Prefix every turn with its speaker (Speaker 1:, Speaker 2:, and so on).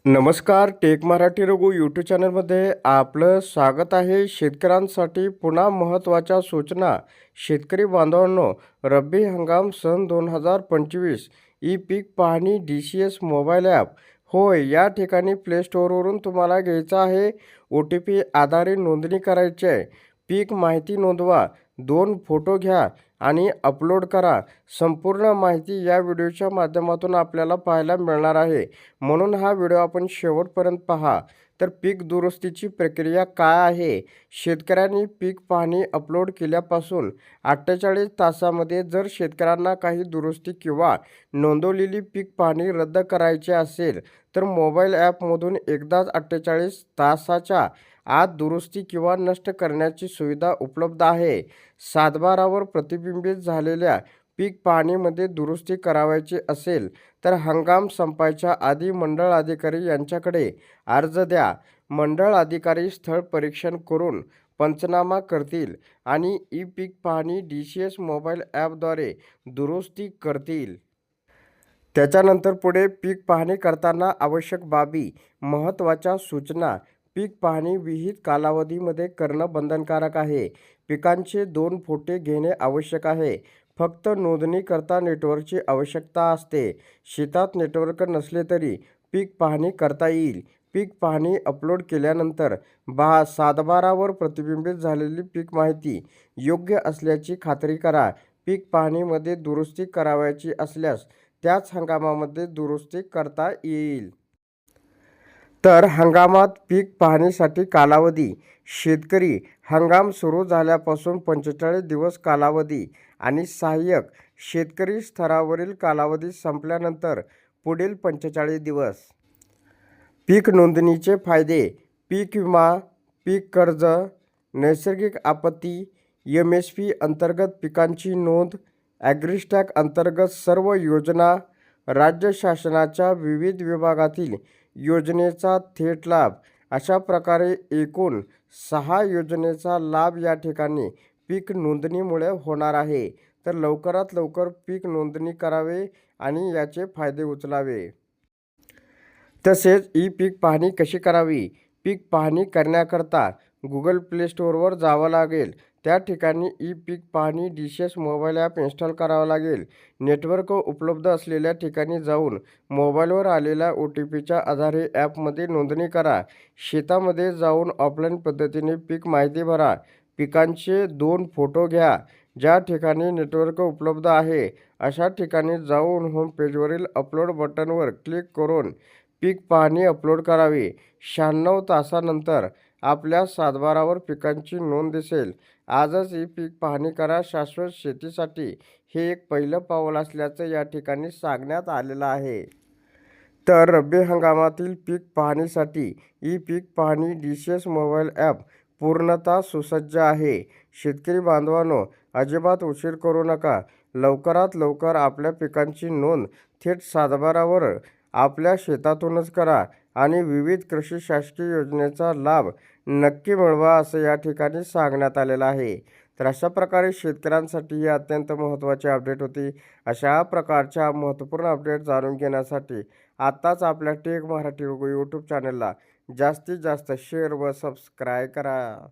Speaker 1: नमस्कार. Take Marathi Raghu YouTube चॅनलमध्ये आपलं स्वागत आहे. शेतकऱ्यांसाठी पुन्हा महत्त्वाच्या सूचना. शेतकरी बांधवांनो, रब्बी हंगाम सन 2025 ई पीक पाहणी DCS मोबाईल ॲप. होय, या ठिकाणी प्ले स्टोअरवरून तुम्हाला घ्यायचं आहे. OTP आधारे नोंदणी करायची आहे. पीक माहिती नोंदवा, 2 फोटो घ्या आणि अपलोड करा. संपूर्ण माहिती या व्हिडिओच्या माध्यमातून आपल्याला पाहायला मिळणार आहे, म्हणून हा व्हिडिओ आपण शेवटपर्यंत पहा. तर पीक दुरुस्तीची प्रक्रिया काय आहे? शेतकऱ्यांनी पीक पाहणी अपलोड केल्यापासून 48 तासामध्ये जर शेतकऱ्यांना काही दुरुस्ती किंवा नोंदवलेली पीक पाहणी रद्द करायची असेल तर मोबाईल ॲपमधून एकदाच 48 तासाच्या आत दुरुस्ती किंवा नष्ट करण्याची सुविधा उपलब्ध आहे. सातबारावर प्रतिबिंबित झालेल्या पीक पाहणीमध्ये दुरुस्ती करावयाची असेल तर हंगाम संपायच्या आधी मंडळ अधिकारी यांच्याकडे अर्ज द्या. मंडळ अधिकारी स्थळ परीक्षण करून पंचनामा करतील आणि ई पीक पाहणी DCS मोबाईल ॲपद्वारे दुरुस्ती करतील. त्याच्यानंतर पुढे पीक पाहणी करताना आवश्यक बाबी. महत्त्वाच्या सूचना. पीक पाहणी विहित कालावधीमध्ये करणं बंधनकारक आहे. पिकांचे 2 फोटे घेणे आवश्यक आहे. फक्त नोंदणीकरता नेटवर्कची आवश्यकता असते. शेतात नेटवर्क नसले तरी पीक पाहणी करता येईल. पीक पाहणी अपलोड केल्यानंतर सातबारावर प्रतिबिंबित झालेली पीक माहिती योग्य असल्याची खात्री करा. पीक पाहणीमध्ये दुरुस्ती करावयाची असल्यास त्याच हंगामामध्ये दुरुस्ती करता येईल. तर हंगामात पीक पाहणीसाठी कालावधी. शेतकरी हंगाम सुरू झाल्यापासून 45 दिवस कालावधी आणि सहाय्यक शेतकरी स्तरावरील कालावधी संपल्यानंतर पुढील 45 दिवस. पीक नोंदणीचे फायदे. पीक विमा, पीक कर्ज, नैसर्गिक आपत्ती, MSP अंतर्गत पिकांची नोंद, ॲग्रिस्टॅक अंतर्गत सर्व योजना, राज्य शासनाच्या विविध विभागातील योजनेचा थेट लाभ. अशा प्रकारे एकूण 6 योजनेचा लाभ या ठिकाणी पीक नोंदणीमुळे होणार आहे. तर लवकरात लवकर पीक नोंदणी करावे आणि याचे फायदे उचलावे. तसेच ई पीक पाहणी कशी करावी? पीक पाहणी करण्याकरता Google प्ले स्टोअरवर जावं लागेल. त्या ठिकाणी ई पीक पाहणी DCS मोबाईल ॲप इन्स्टॉल करावं लागेल. नेटवर्क उपलब्ध असलेल्या ठिकाणी जाऊन मोबाईलवर आलेल्या OTPच्या आधारे ॲपमध्ये नोंदणी करा. शेतामध्ये जाऊन ऑफलाईन पद्धतीने पीक माहिती भरा. पिकांचे 2 फोटो घ्या. ज्या ठिकाणी नेटवर्क उपलब्ध आहे अशा ठिकाणी जाऊन होम पेजवरील अपलोड बटनवर क्लिक करून पीक पाहणी अपलोड करावी. 96 तासानंतर आपल्या सातबारावर पिकांची नोंद दिसेल. आजच ही पीक पाहणी करा. शाश्वत शेतीसाठी हे एक पहिलं पाऊल असल्याचं या ठिकाणी सांगण्यात आलेलं आहे. तर रब्बी हंगामातील पीक पाहणीसाठी ई पीक पाहणी DCS मोबाईल ॲप पूर्णतः सुसज्ज आहे. शेतकरी बांधवांनो, अजिबात उशीर करू नका. लवकरात लवकर आपल्या पिकांची नोंद थेट सातबारावर आपल्या शेतातूनच करा आणि विविध कृषी शासकीय योजनेचा लाभ नक्की मिळवा असं या ठिकाणी सांगण्यात आलेलं आहे. तर अशा प्रकारे शेतकऱ्यांसाठी ही अत्यंत महत्त्वाची अपडेट होती. अशा प्रकारच्या महत्त्वपूर्ण अपडेट जाणून घेण्यासाठी आत्ताच आपल्या टेक मराठी रघु यूट्यूब चॅनलला जास्तीत जास्त शेअर व सबस्क्राईब करा.